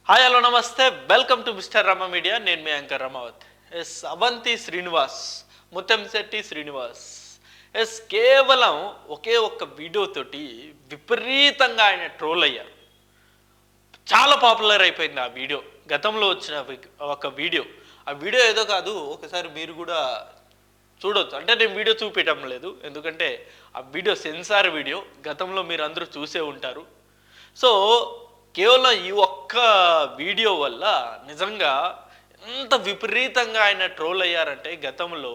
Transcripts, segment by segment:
Hi hello నమస్తే, welcome to mister Rama media. నేను మీ anchor Ramavath. Avanthi Srinivas, Muttamsetti Srinivas కేవలం ఒకే ఒక్క వీడియోతోటి విపరీతంగా ఆయన ట్రోల్ అయ్యారు. చాలా పాపులర్ అయిపోయింది ఆ వీడియో. గతంలో వచ్చిన ఒక వీడియో. ఆ వీడియో ఏదో కాదు, ఒకసారి మీరు కూడా చూడొచ్చు. అంటే నేను వీడియో చూపించడం లేదు, ఎందుకంటే ఆ వీడియో సెన్సార్ వీడియో. గతంలో మీరు అందరూ చూసే ఉంటారు. సో కేవలం ఈ ఒక్క వీడియో వల్ల నిజంగా ఎంత విపరీతంగా ఆయన ట్రోల్ అయ్యారంటే, గతంలో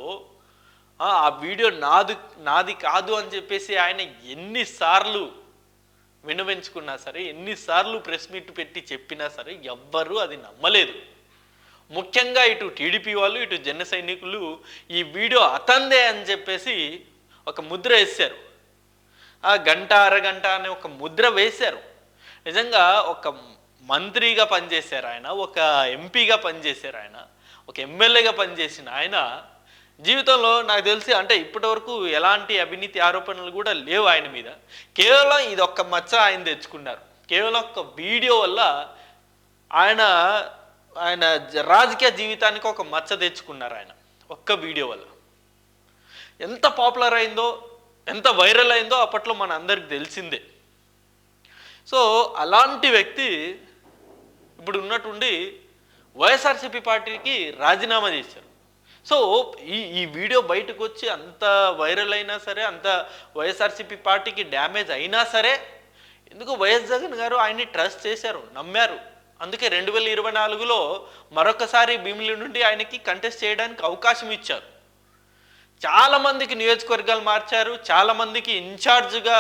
ఆ వీడియో నాది కాదు అని చెప్పేసి ఆయన ఎన్నిసార్లు వినవించుకున్నా సరే, ఎన్నిసార్లు ప్రెస్ మీట్ పెట్టి చెప్పినా సరే ఎవ్వరూ అది నమ్మలేదు. ముఖ్యంగా ఇటు టీడీపీ వాళ్ళు, ఇటు జన సైనికులు ఈ వీడియో అతందే అని చెప్పేసి ఒక ముద్ర వేశారు. ఆ గంట అరగంట అనే ఒక ముద్ర వేశారు. నిజంగా ఒక మంత్రిగా పనిచేశారు ఆయన, ఒక ఎంపీగా పనిచేశారు ఆయన, ఒక ఎమ్మెల్యేగా పనిచేసిన ఆయన జీవితంలో నాకు తెలిసి అంటే ఇప్పటి వరకు ఎలాంటి అవినీతి ఆరోపణలు కూడా లేవు ఆయన మీద. కేవలం ఇది ఒక్క మచ్చ ఆయన తెచ్చుకున్నారు. కేవలం ఒక వీడియో వల్ల ఆయన ఆయన రాజకీయ జీవితానికి ఒక మచ్చ తెచ్చుకున్నారు ఆయన ఒక్క వీడియో వల్ల. ఎంత పాపులర్ అయిందో, ఎంత వైరల్ అయిందో అప్పట్లో మన అందరికి తెలిసిందే. సో అలాంటి వ్యక్తి ఇప్పుడు ఉన్నట్టుండి వైఎస్ఆర్సీపీ పార్టీకి రాజీనామా చేశారు. సో ఈ వీడియో బయటకు వచ్చి అంత వైరల్ అయినా సరే, అంత వైఎస్ఆర్సీపీ పార్టీకి డ్యామేజ్ అయినా సరే, ఎందుకు వైఎస్ జగన్ గారు ఆయన్ని ట్రస్ట్ చేశారు, నమ్మారు. అందుకే 2024లో మరొకసారి భీమిలి నుండి ఆయనకి కంటెస్ట్ చేయడానికి అవకాశం ఇచ్చారు. చాలామందికి నియోజకవర్గాలు మార్చారు, చాలామందికి ఇన్ఛార్జ్గా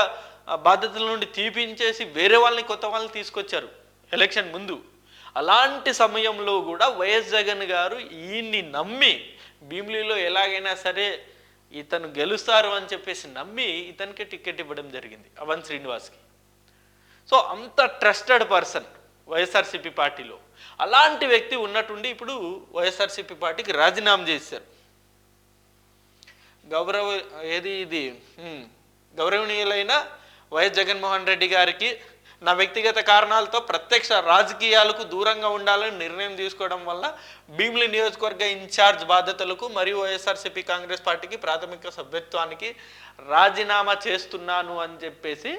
బాధ్యతల నుండి తీపించేసి వేరే వాళ్ళని, కొత్త వాళ్ళని తీసుకొచ్చారు ఎలక్షన్ ముందు. అలాంటి సమయంలో కూడా వైఎస్ జగన్ గారు ఈయన్ని నమ్మి భీమిలిలో ఎలాగైనా సరే ఇతను గెలుస్తారు అని చెప్పేసి నమ్మి ఇతనికి టికెట్ ఇవ్వడం జరిగింది, అవంతి శ్రీనివాస్కి. సో అంత ట్రస్టెడ్ పర్సన్ వైఎస్ఆర్సీపీ పార్టీలో. అలాంటి వ్యక్తి ఉన్నట్టుండి ఇప్పుడు వైఎస్ఆర్సీపీ పార్టీకి రాజీనామా చేశారు. గౌరవనీయులైన వైఎస్ జగన్మోహన్ రెడ్డి గారికి నా వ్యక్తిగత కారణాలతో ప్రత్యక్ష రాజకీయాలకు దూరంగా ఉండాలని నిర్ణయం తీసుకోవడం వల్ల భీమిలి నియోజకవర్గ ఇన్ఛార్జ్ బాధ్యతలకు మరియు వైఎస్ఆర్సీపీ కాంగ్రెస్ పార్టీకి ప్రాథమిక సభ్యత్వానికి రాజీనామా చేస్తున్నాను అని చెప్పేసి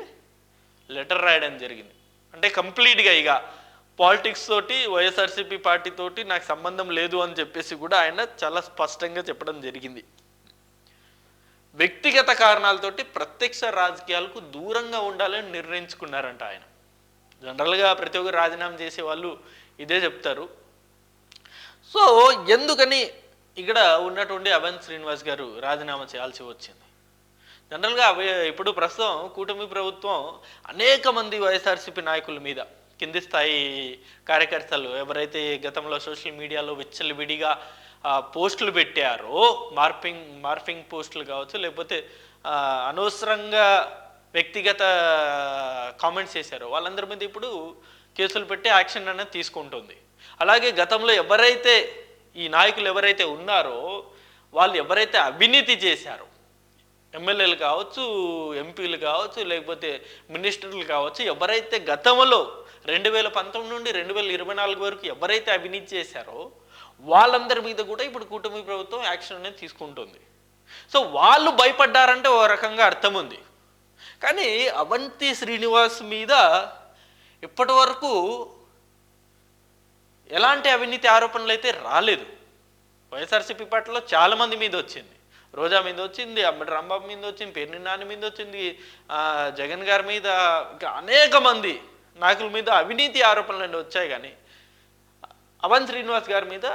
లెటర్ రాయడం జరిగింది. అంటే కంప్లీట్గా ఇక పాలిటిక్స్ తోటి, వైఎస్ఆర్సీపీ పార్టీ తోటి నాకు సంబంధం లేదు అని చెప్పేసి కూడా ఆయన చాలా స్పష్టంగా చెప్పడం జరిగింది. వ్యక్తిగత కారణాలతోటి ప్రత్యక్ష రాజకీయాలకు దూరంగా ఉండాలని నిర్ణయించుకున్నారంట ఆయన. జనరల్గా ప్రతి ఒక్కరు రాజీనామా చేసే వాళ్ళు ఇదే చెప్తారు. సో ఎందుకని ఇక్కడ ఉన్నటువంటి అవంతి శ్రీనివాస్ గారు రాజీనామా చేయాల్సి వచ్చింది? జనరల్గా ఇప్పుడు ప్రస్తుతం కూటమి ప్రభుత్వం అనేక మంది వైఎస్ఆర్సీపీ నాయకుల మీద, కింది స్థాయి కార్యకర్తలు ఎవరైతే గతంలో సోషల్ మీడియాలో విచ్చలవిడిగా పోస్టులు పెట్టారో, మార్ఫింగ్ పోస్టులు కావచ్చు, లేకపోతే అనవసరంగా వ్యక్తిగత కామెంట్స్ చేశారో వాళ్ళందరి మీద ఇప్పుడు కేసులు పెట్టి యాక్షన్ అనేది తీసుకుంటుంది. అలాగే గతంలో ఎవరైతే ఈ నాయకులు ఎవరైతే ఉన్నారో వాళ్ళు ఎవరైతే అవినీతి చేశారో, ఎమ్మెల్యేలు కావచ్చు, ఎంపీలు కావచ్చు, లేకపోతే మినిస్టర్లు కావచ్చు, ఎవరైతే గతంలో 2019 నుండి 2024 వరకు ఎవరైతే అవినీతి చేశారో వాళ్ళందరి మీద కూడా ఇప్పుడు కూటమి ప్రభుత్వం యాక్షన్ అనేది తీసుకుంటుంది. సో వాళ్ళు భయపడ్డారంటే ఓ రకంగా అర్థం ఉంది. కానీ అవంతి శ్రీనివాస్ మీద ఇప్పటి వరకు ఎలాంటి అవినీతి ఆరోపణలు అయితే రాలేదు. వైఎస్ఆర్సీపీ పార్టీలో చాలామంది మీద వచ్చింది. రోజా మీద వచ్చింది, అమ్మటి రాంబాబు మీద వచ్చింది, పేర్ని నాని మీద వచ్చింది, జగన్ గారి మీద, ఇంకా అనేక మంది నాయకుల మీద అవినీతి ఆరోపణలు అనేవి వచ్చాయి. కానీ అవంతి శ్రీనివాస్ గారి మీద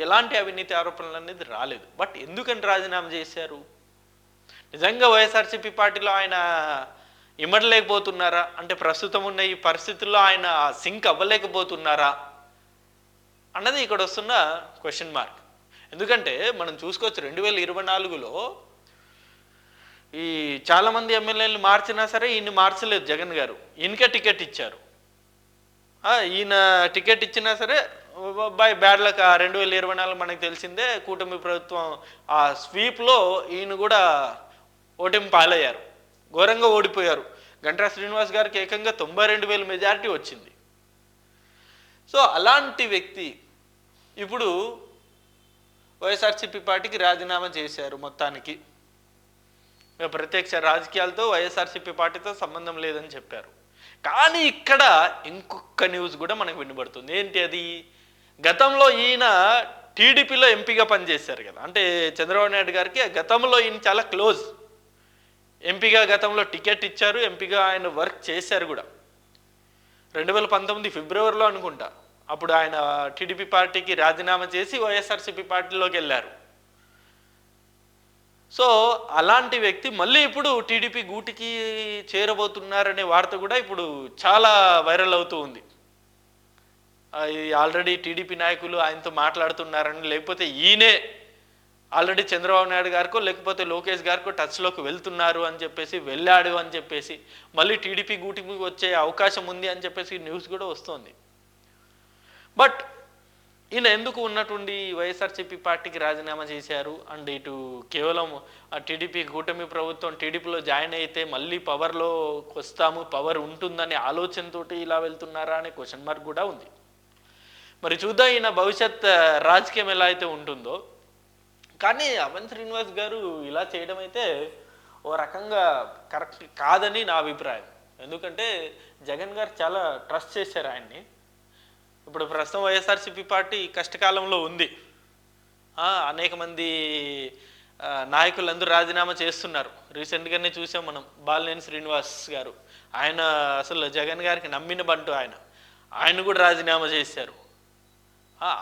ఎలాంటి అవినీతి ఆరోపణలు అనేది రాలేదు. బట్ ఎందుకని రాజీనామా చేశారు? నిజంగా వైఎస్ఆర్సీపీ పార్టీలో ఆయన ఇమ్మడలేకపోతున్నారా? అంటే ప్రస్తుతం ఉన్న ఈ పరిస్థితుల్లో ఆయన సింక్ అవ్వలేకపోతున్నారా అన్నది ఇక్కడ వస్తున్న క్వశ్చన్ మార్క్. ఎందుకంటే మనం చూసుకోవచ్చు 2024లో ఈ చాలామంది ఎమ్మెల్యేలు మార్చినా సరే ఈయన మార్చలేదు జగన్ గారు. ఈయనకే టికెట్ ఇచ్చారు. ఈయన టికెట్ ఇచ్చినా సరే బై బ్యాడ్ లక్ 2024 మనకు తెలిసిందే, కూటమి ప్రభుత్వం ఆ స్వీప్లో ఈయన కూడా ఓటమి పాలయ్యారు, ఘోరంగా ఓడిపోయారు. గంటా శ్రీనివాస్ గారికి ఏకంగా 92,000 మెజారిటీ వచ్చింది. సో అలాంటి వ్యక్తి ఇప్పుడు వైఎస్ఆర్సీపీ పార్టీకి రాజీనామా చేశారు. మొత్తానికి ప్రత్యక్ష రాజకీయాలతో వైఎస్ఆర్సీపీ పార్టీతో సంబంధం లేదని చెప్పారు. కానీ ఇక్కడ ఇంకొక న్యూస్ కూడా మనకు వినబడుతుంది. ఏంటి అది? గతంలో ఈయన టీడీపీలో ఎంపీగా పనిచేశారు కదా, అంటే చంద్రబాబు నాయుడు గారికి గతంలో ఈయన చాలా క్లోజ్. ఎంపీగా గతంలో టికెట్ ఇచ్చారు, ఎంపీగా ఆయన వర్క్ చేశారు కూడా. 2019 ఫిబ్రవరిలో అనుకుంటా అప్పుడు ఆయన టీడీపీ పార్టీకి రాజీనామా చేసి వైఎస్ఆర్సీపీ పార్టీలోకి వెళ్ళారు. సో అలాంటి వ్యక్తి మళ్ళీ ఇప్పుడు టీడీపీ గూటికి చేరబోతున్నారనే వార్త కూడా ఇప్పుడు చాలా వైరల్ అవుతూ ఉంది. ఆల్రెడీ టీడీపీ నాయకులు ఆయనతో మాట్లాడుతున్నారని, లేకపోతే ఈయనే ఆల్రెడీ చంద్రబాబు నాయుడు గారికో లేకపోతే లోకేష్ గారికో టచ్లోకి వెళ్తున్నారు అని చెప్పేసి, వెళ్ళాడు అని చెప్పేసి, మళ్ళీ టీడీపీ గూటికి వచ్చే అవకాశం ఉంది అని చెప్పేసి న్యూస్ కూడా వస్తుంది. బట్ ఈయన ఎందుకు ఉన్నటువంటి వైఎస్ఆర్సీపీ పార్టీకి రాజీనామా చేశారు? అండ్ ఇటు కేవలం టీడీపీ కూటమి ప్రభుత్వం టీడీపీలో జాయిన్ అయితే మళ్ళీ పవర్లోకి వస్తాము, పవర్ ఉంటుందనే ఆలోచనతోటి ఇలా వెళ్తున్నారా అనే క్వశ్చన్ మార్క్ కూడా ఉంది. మరి చూద్దాం ఈయన భవిష్యత్ రాజకీయం ఎలా అయితే ఉంటుందో. కానీ అవంతి శ్రీనివాస్ గారు ఇలా చేయడం అయితే ఓ రకంగా కరెక్ట్ కాదని నా అభిప్రాయం. ఎందుకంటే జగన్ గారు చాలా ట్రస్ట్ చేశారు ఆయన్ని. ఇప్పుడు ప్రస్తుతం వైఎస్ఆర్సీపీ పార్టీ కష్టకాలంలో ఉంది. అనేక మంది నాయకులందరూ రాజీనామా చేస్తున్నారు. రీసెంట్గానే చూసాం మనం, బాలినేని శ్రీనివాస్ గారు, ఆయన అసలు జగన్ గారికి నమ్మిన బంటు ఆయన కూడా రాజీనామా చేశారు.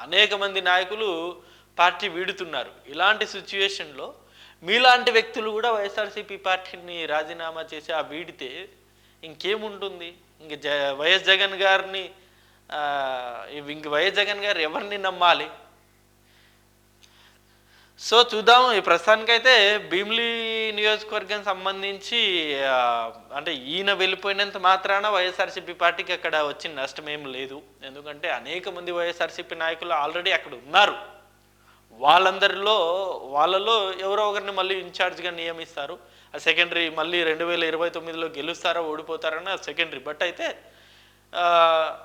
అనేక మంది నాయకులు పార్టీ వీడుతున్నారు. ఇలాంటి సిచ్యువేషన్లో మీలాంటి వ్యక్తులు కూడా వైఎస్ఆర్సీపీ పార్టీని రాజీనామా చేసి వీడితే ఇంకేముంటుంది? వైఎస్ జగన్ గారిని వైఎస్ జగన్ గారు ఎవరిని నమ్మాలి? సో చూద్దాం. ఈ ప్రస్తుతానికైతే భీమిలి నియోజకవర్గం సంబంధించి అంటే ఈయన వెళ్ళిపోయినంత మాత్రాన వైఎస్ఆర్సీపీ పార్టీకి అక్కడ వచ్చిన నష్టం ఏం లేదు. ఎందుకంటే అనేక మంది వైఎస్ఆర్సీపీ నాయకులు ఆల్రెడీ అక్కడ ఉన్నారు. వాళ్ళలో ఎవరో ఒకరిని మళ్ళీ ఇన్ఛార్జ్గా నియమిస్తారు. ఆ సెకండరీ. మళ్ళీ 2029లో గెలుస్తారో ఓడిపోతారన్న సెకండరీ. బట్ అయితే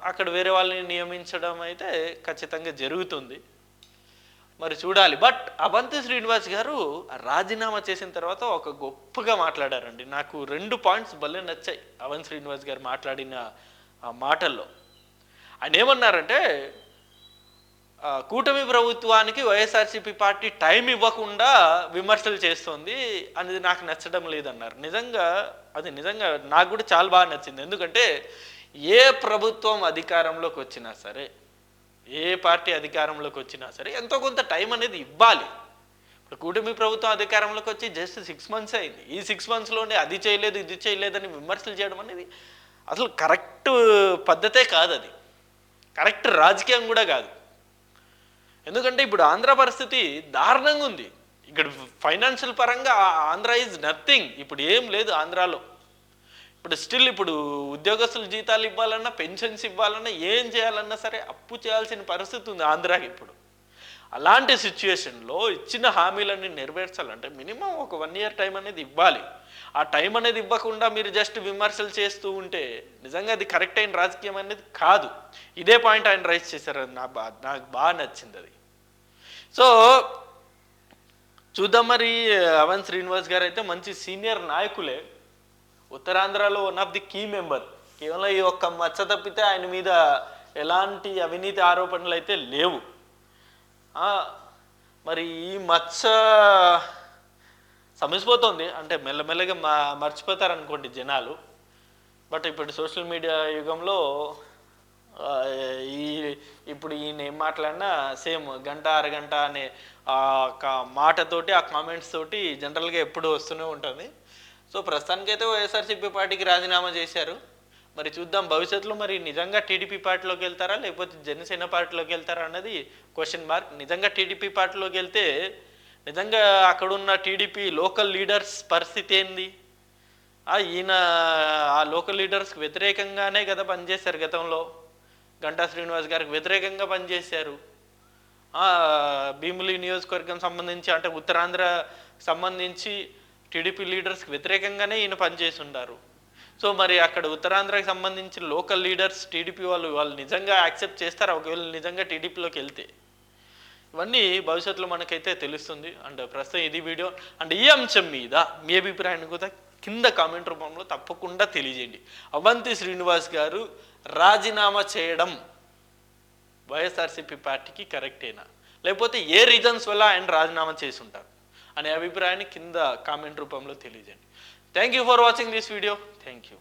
అక్కడ వేరే వాళ్ళని నియమించడం అయితే ఖచ్చితంగా జరుగుతుంది. మరి చూడాలి. బట్ అవంతి శ్రీనివాస్ గారు రాజీనామా చేసిన తర్వాత ఒక గొప్పగా మాట్లాడారండి. నాకు 2 పాయింట్స్ భలే నచ్చాయి అవంతి శ్రీనివాస్ గారు మాట్లాడిన ఆ మాటల్లో. ఆయన ఏమన్నారంటే, కూటమి ప్రభుత్వానికి వైఎస్ఆర్సీపీ పార్టీ టైం ఇవ్వకుండా విమర్శలు చేస్తుంది అనేది నాకు నచ్చడం లేదన్నారు. నిజంగా నాకు కూడా చాలా బాగా నచ్చింది. ఎందుకంటే ఏ ప్రభుత్వం అధికారంలోకి వచ్చినా సరే, ఏ పార్టీ అధికారంలోకి వచ్చినా సరే ఎంతో కొంత టైం అనేది ఇవ్వాలి. ఇప్పుడు కూటమి ప్రభుత్వం అధికారంలోకి వచ్చి జస్ట్ 6 months అయింది. ఈ 6 monthsలోనే అది చేయలేదు ఇది చేయలేదని విమర్శలు చేయడం అనేది అసలు కరెక్ట్ పద్ధతే కాదు. అది కరెక్ట్ రాజకీయం కూడా కాదు. ఎందుకంటే ఇప్పుడు ఆంధ్ర పరిస్థితి దారుణంగా ఉంది. ఇక్కడ ఫైనాన్షియల్ పరంగా ఆంధ్ర ఈజ్ నథింగ్. ఇప్పుడు ఏం లేదు ఆంధ్రాలో. ఇప్పుడు స్టిల్ ఇప్పుడు ఉద్యోగస్తులు జీతాలు ఇవ్వాలన్నా, పెన్షన్స్ ఇవ్వాలన్నా, ఏం చేయాలన్నా సరే అప్పు చేయాల్సిన పరిస్థితి ఉంది ఆంధ్రాకి ఇప్పుడు. అలాంటి సిచ్యుయేషన్లో ఇచ్చిన హామీలన్నీ నెరవేర్చాలంటే మినిమం ఒక 1 year టైం అనేది ఇవ్వాలి. ఆ టైం అనేది ఇవ్వకుండా మీరు జస్ట్ విమర్శలు చేస్తూ ఉంటే నిజంగా అది కరెక్ట్ అయిన రాజకీయం అనేది కాదు. ఇదే పాయింట్ ఆయన రైజ్ చేశారు. నాకు బాగా నచ్చింది అది. సో చూద్దాం. మరి అవంతి శ్రీనివాస్ గారు అయితే మంచి సీనియర్ నాయకులే. ఉత్తరాంధ్రలో one of the key member. కేవలం ఈ ఒక్క మచ్చ తప్పితే ఆయన మీద ఎలాంటి అవినీతి ఆరోపణలు అయితే లేవు. మరి ఈ మచ్చ సమసిపోతుంది అంటే మెల్లమెల్లగా మర్చిపోతారనుకోండి జనాలు. బట్ ఇప్పుడు సోషల్ మీడియా యుగంలో ఇప్పుడు ఈయన ఏం మాట్లాడినా సేమ్ గంట అరగంట అనే మాటతోటి, ఆ కామెంట్స్ తోటి జనరల్గా ఎప్పుడు వస్తూనే ఉంటుంది. సో ప్రస్తుతానికైతే వైఎస్ఆర్సీపీ పార్టీకి రాజీనామా చేశారు. మరి చూద్దాం భవిష్యత్తులో మరి నిజంగా టీడీపీ పార్టీలోకి వెళ్తారా లేకపోతే జనసేన పార్టీలోకి వెళ్తారా అన్నది క్వశ్చన్ మార్క్. నిజంగా టీడీపీ పార్టీలోకి వెళ్తే నిజంగా అక్కడున్న టీడీపీ లోకల్ లీడర్స్ పరిస్థితి ఏంది? ఈయన ఆ లోకల్ లీడర్స్కి వ్యతిరేకంగానే కదా పనిచేశారు గతంలో. గంటా శ్రీనివాస్ గారికి వ్యతిరేకంగా పనిచేశారు. భీమిలి నియోజకవర్గం సంబంధించి అంటే ఉత్తరాంధ్ర సంబంధించి టీడీపీ లీడర్స్కి వ్యతిరేకంగానే ఈయన పనిచేసి ఉంటారు. సో మరి అక్కడ ఉత్తరాంధ్రకి సంబంధించిన లోకల్ లీడర్స్ టీడీపీ వాళ్ళు నిజంగా యాక్సెప్ట్ చేస్తారా ఒకవేళ నిజంగా టీడీపీలోకి వెళ్తే? ఇవన్నీ భవిష్యత్తులో మనకైతే తెలుస్తుంది. అండ్ ప్రస్తుతం ఇది వీడియో. అండ్ ఈ అంశం మీద మీ అభిప్రాయాన్ని కూడా కింద కామెంట్ రూపంలో తప్పకుండా తెలియజేయండి. అవంతి శ్రీనివాస్ గారు రాజీనామా చేయడం వైఎస్ఆర్సీపీ పార్టీకి కరెక్టేనా, లేకపోతే ఏ రీజన్స్ వల్ల ఆయన రాజీనామా చేసి ఉంటారు అనే అభిప్రాయాన్ని కింద కామెంట్ రూపంలో తెలియజేయండి. Thank you for watching this video. Thank you.